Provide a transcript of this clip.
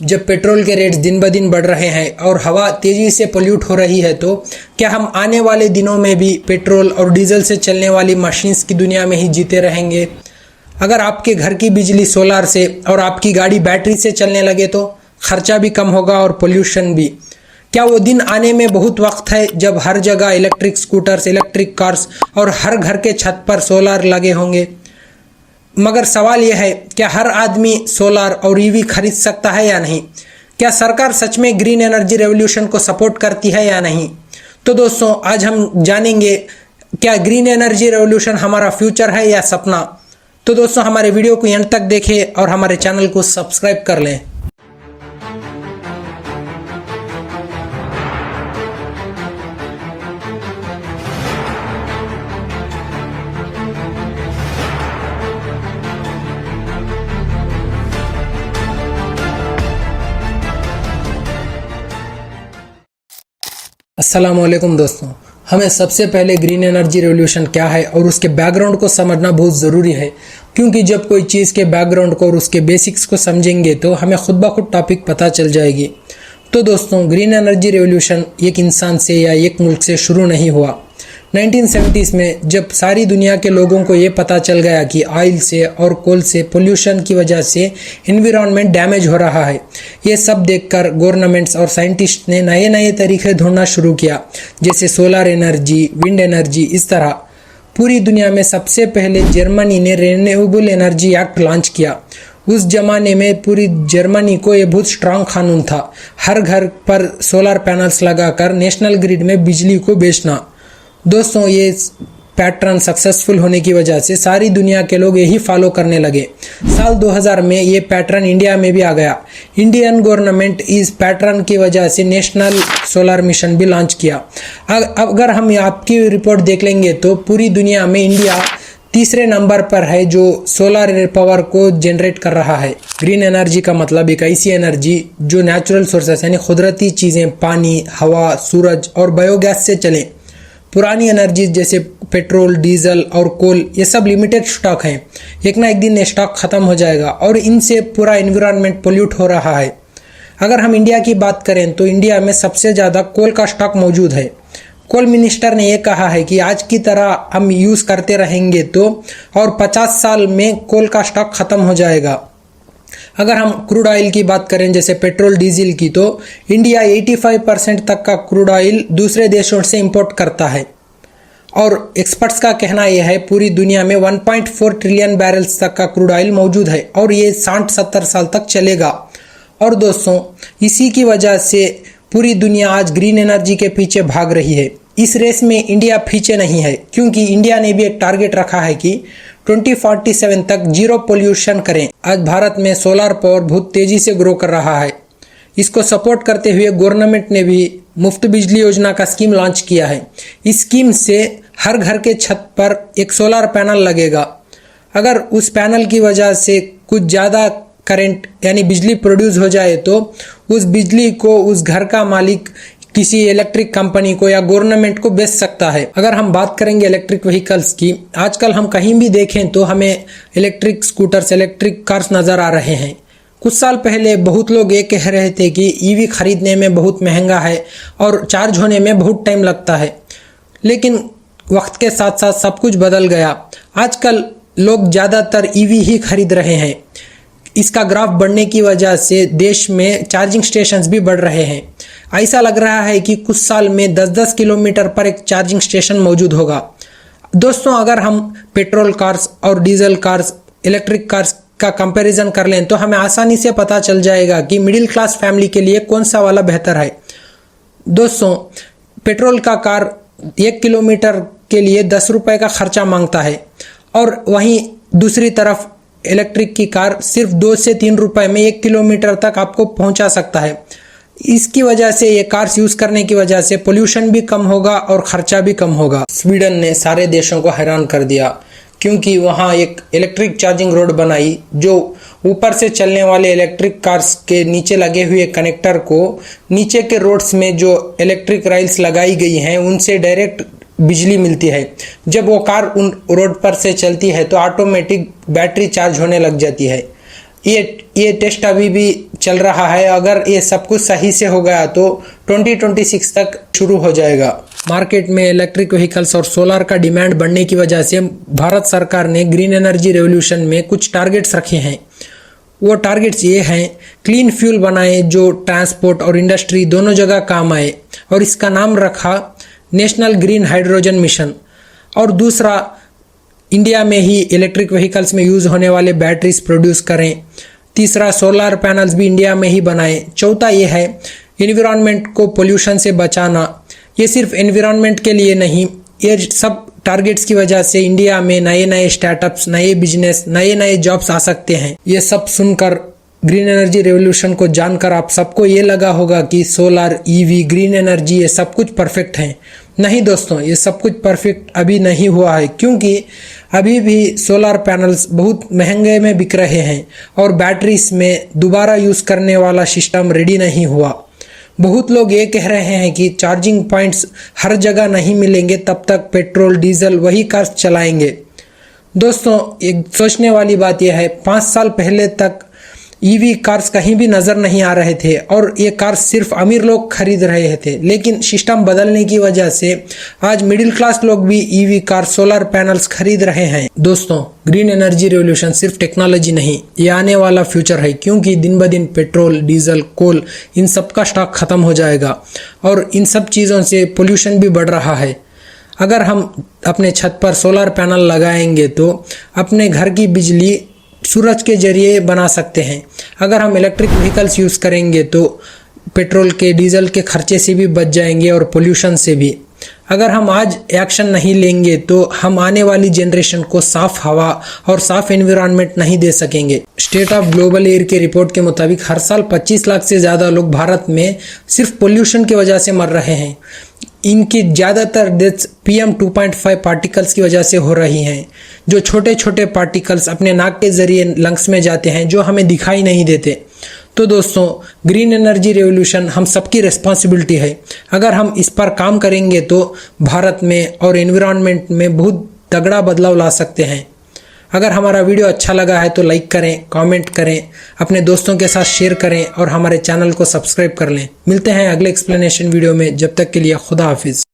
जब पेट्रोल के रेट्स दिन ब दिन बढ़ रहे हैं और हवा तेजी से पोल्यूट हो रही है, तो क्या हम आने वाले दिनों में भी पेट्रोल और डीजल से चलने वाली मशीन्स की दुनिया में ही जीते रहेंगे? अगर आपके घर की बिजली सोलार से और आपकी गाड़ी बैटरी से चलने लगे तो खर्चा भी कम होगा और पोल्यूशन भी। क्या वो दिन आने में बहुत वक्त है जब हर जगह इलेक्ट्रिक स्कूटर्स, इलेक्ट्रिक कार्स और हर घर के छत पर सोलार लगे होंगे? मगर सवाल यह है, क्या हर आदमी सोलार और ईवी खरीद सकता है या नहीं? क्या सरकार सच में ग्रीन एनर्जी रेवोल्यूशन को सपोर्ट करती है या नहीं? तो दोस्तों, आज हम जानेंगे क्या ग्रीन एनर्जी रेवोल्यूशन हमारा फ्यूचर है या सपना। तो दोस्तों, हमारे वीडियो को एंड तक देखें और हमारे चैनल को सब्सक्राइब कर लें। अस्सलामुअलैकुम दोस्तों, हमें सबसे पहले ग्रीन एनर्जी रेवोल्यूशन क्या है और उसके बैकग्राउंड को समझना बहुत ज़रूरी है, क्योंकि जब कोई चीज़ के बैकग्राउंड को और उसके बेसिक्स को समझेंगे तो हमें खुद ब खुद टॉपिक पता चल जाएगी। तो दोस्तों, ग्रीन एनर्जी रेवोल्यूशन एक इंसान से या एक मुल्क से शुरू नहीं हुआ। 1970s में जब सारी दुनिया के लोगों को ये पता चल गया कि ऑयल से और कोल से पोल्यूशन की वजह से एनवायरनमेंट डैमेज हो रहा है, ये सब देखकर गवर्नमेंट्स और साइंटिस्ट ने नए नए तरीके ढूंढना शुरू किया, जैसे सोलर एनर्जी, विंड एनर्जी। इस तरह पूरी दुनिया में सबसे पहले जर्मनी ने रिन्यूएबल एनर्जी एक्ट लॉन्च किया। उस जमाने में पूरी जर्मनी को ये बहुत स्ट्रांग कानून था, हर घर पर सोलर पैनल्स लगाकर नेशनल ग्रिड में बिजली को बेचना। दोस्तों, ये पैटर्न सक्सेसफुल होने की वजह से सारी दुनिया के लोग यही फॉलो करने लगे। साल 2000 में ये पैटर्न इंडिया में भी आ गया। इंडियन गवर्नमेंट इस पैटर्न की वजह से नेशनल सोलर मिशन भी लॉन्च किया। अगर हम आपकी रिपोर्ट देख लेंगे तो पूरी दुनिया में इंडिया तीसरे नंबर पर है जो सोलर पावर को जनरेट कर रहा है। ग्रीन एनर्जी का मतलब एक ऐसी एनर्जी जो नेचुरल सोर्सेस यानी कुदरती चीज़ें, पानी, हवा, सूरज और बायोगैस से चलें। पुरानी एनर्जी जैसे पेट्रोल, डीजल और कोल, ये सब लिमिटेड स्टॉक हैं। एक ना एक दिन ये स्टॉक ख़त्म हो जाएगा और इनसे पूरा एनवायरनमेंट पोल्यूट हो रहा है। अगर हम इंडिया की बात करें तो इंडिया में सबसे ज़्यादा कोल का स्टॉक मौजूद है। कोल मिनिस्टर ने यह कहा है कि आज की तरह हम यूज़ करते रहेंगे तो और 50 साल में कोल का स्टॉक ख़त्म हो जाएगा। अगर हम क्रूड ऑयल की बात करें जैसे पेट्रोल, डीजल की, तो इंडिया 85% तक का क्रूड ऑयल दूसरे देशों से इंपोर्ट करता है और एक्सपर्ट्स का कहना यह है पूरी दुनिया में 1.4 ट्रिलियन बैरल्स तक का क्रूड ऑयल मौजूद है और ये 60-70 साल तक चलेगा। और दोस्तों, इसी की वजह से पूरी दुनिया आज ग्रीन एनर्जी के पीछे भाग रही है। इस रेस में इंडिया पीछे नहीं है, क्योंकि इंडिया ने भी एक टारगेट रखा है कि 2047 तक जीरो पोल्यूशन करें। आज भारत में सोलर पावर बहुत तेजी से ग्रो कर रहा है। इसको सपोर्ट करते हुए गवर्नमेंट ने भी मुफ्त बिजली योजना का स्कीम लॉन्च किया है। इस स्कीम से हर घर के छत पर एक सोलर पैनल लगेगा। अगर उस पैनल की वजह से कुछ ज़्यादा करंट यानी बिजली प्रोड्यूस हो जाए तो उस बिजली को उस घर का मालिक किसी इलेक्ट्रिक कंपनी को या गवर्नमेंट को बेच सकता है। अगर हम बात करेंगे इलेक्ट्रिक व्हीकल्स की, आजकल हम कहीं भी देखें तो हमें इलेक्ट्रिक स्कूटर्स, इलेक्ट्रिक कार्स नज़र आ रहे हैं। कुछ साल पहले बहुत लोग ये कह रहे थे कि ईवी खरीदने में बहुत महंगा है और चार्ज होने में बहुत टाइम लगता है, लेकिन वक्त के साथ साथ सब कुछ बदल गया। आजकल लोग ज़्यादातर ईवी ही खरीद रहे हैं। इसका ग्राफ बढ़ने की वजह से देश में चार्जिंग स्टेशंस भी बढ़ रहे हैं। ऐसा लग रहा है कि कुछ साल में 10-10 किलोमीटर पर एक चार्जिंग स्टेशन मौजूद होगा। दोस्तों, अगर हम पेट्रोल कार्स और डीजल कार्स, इलेक्ट्रिक कार्स का कंपैरिजन कर लें तो हमें आसानी से पता चल जाएगा कि मिडिल क्लास फैमिली के लिए कौन सा वाला बेहतर है। दोस्तों, पेट्रोल का कार 1 किलोमीटर के लिए 10 रुपये का खर्चा मांगता है और वहीं दूसरी तरफ इलेक्ट्रिक की कार सिर्फ 2 से 3 रुपये में 1 किलोमीटर तक आपको पहुंचा सकता है। इसकी वजह से ये कार्स यूज़ करने की वजह से पोल्यूशन भी कम होगा और ख़र्चा भी कम होगा। स्वीडन ने सारे देशों को हैरान कर दिया, क्योंकि वहाँ एक इलेक्ट्रिक चार्जिंग रोड बनाई जो ऊपर से चलने वाले इलेक्ट्रिक कार्स के नीचे लगे हुए कनेक्टर को नीचे के रोड्स में जो इलेक्ट्रिक राइल्स लगाई गई हैं उनसे डायरेक्ट बिजली मिलती है। जब वो कार उन रोड पर से चलती है तो ऑटोमेटिक बैटरी चार्ज होने लग जाती है। ये टेस्ट अभी भी चल रहा है। अगर ये सब कुछ सही से हो गया तो 2026 तक शुरू हो जाएगा। मार्केट में इलेक्ट्रिक व्हीकल्स और सोलर का डिमांड बढ़ने की वजह से भारत सरकार ने ग्रीन एनर्जी रेवोल्यूशन में कुछ टारगेट्स रखे हैं। वो टारगेट्स ये हैं, क्लीन फ्यूल बनाए जो ट्रांसपोर्ट और इंडस्ट्री दोनों जगह काम आए, और इसका नाम रखा नेशनल ग्रीन हाइड्रोजन मिशन। और दूसरा, इंडिया में ही इलेक्ट्रिक व्हीकल्स में यूज़ होने वाले बैटरीज प्रोड्यूस करें। तीसरा, सोलर पैनल्स भी इंडिया में ही बनाएं। चौथा ये है, एनवायरनमेंट को पोल्यूशन से बचाना। ये सिर्फ एनवायरनमेंट के लिए नहीं, ये सब टारगेट्स की वजह से इंडिया में नए नए स्टार्टअप्स, नए बिजनेस, नए नए जॉब्स आ सकते हैं। ये सब सुनकर, ग्रीन एनर्जी रेवोल्यूशन को जानकर आप सबको ये लगा होगा कि सोलर, ईवी, ग्रीन एनर्जी ये सब कुछ परफेक्ट है। नहीं दोस्तों, ये सब कुछ परफेक्ट अभी नहीं हुआ है, क्योंकि अभी भी सोलर पैनल्स बहुत महंगे में बिक रहे हैं और बैटरीज में दोबारा यूज़ करने वाला सिस्टम रेडी नहीं हुआ। बहुत लोग ये कह रहे हैं कि चार्जिंग पॉइंट्स हर जगह नहीं मिलेंगे, तब तक पेट्रोल, डीजल वही कार्स चलाएंगे। दोस्तों, एक सोचने वाली बात यह है, 5 साल पहले तक ईवी कार्स कहीं भी नज़र नहीं आ रहे थे और ये कार्स सिर्फ अमीर लोग खरीद रहे थे, लेकिन सिस्टम बदलने की वजह से आज मिडिल क्लास लोग भी ईवी कार, सोलर पैनल्स खरीद रहे हैं। दोस्तों, ग्रीन एनर्जी रेवोल्यूशन सिर्फ टेक्नोलॉजी नहीं, ये आने वाला फ्यूचर है, क्योंकि दिन ब दिन पेट्रोल, डीजल, कोल इन सब का स्टॉक खत्म हो जाएगा और इन सब चीज़ों से पोल्यूशन भी बढ़ रहा है। अगर हम अपने छत पर सोलर पैनल लगाएंगे तो अपने घर की बिजली सूरज के जरिए बना सकते हैं। अगर हम इलेक्ट्रिक व्हीकल्स यूज़ करेंगे तो पेट्रोल के, डीजल के खर्चे से भी बच जाएंगे और पोल्यूशन से भी। अगर हम आज एक्शन नहीं लेंगे तो हम आने वाली जनरेशन को साफ हवा और साफ एनवायरनमेंट नहीं दे सकेंगे। स्टेट ऑफ ग्लोबल एयर के रिपोर्ट के मुताबिक हर साल 25 लाख से ज़्यादा लोग भारत में सिर्फ पोल्यूशन की वजह से मर रहे हैं। इनकी ज़्यादातर डेथ्स PM 2.5 पार्टिकल्स की वजह से हो रही हैं, जो छोटे छोटे पार्टिकल्स अपने नाक के ज़रिए लंग्स में जाते हैं, जो हमें दिखाई नहीं देते। तो दोस्तों, ग्रीन एनर्जी रेवोल्यूशन हम सबकी रिस्पॉन्सिबिलिटी है। अगर हम इस पर काम करेंगे तो भारत में और एनवायरनमेंट में बहुत तगड़ा बदलाव ला सकते हैं। अगर हमारा वीडियो अच्छा लगा है तो लाइक करें, कमेंट करें, अपने दोस्तों के साथ शेयर करें और हमारे चैनल को सब्सक्राइब कर लें। मिलते हैं अगले एक्सप्लेनेशन वीडियो में। जब तक के लिए खुदा हाफिज़।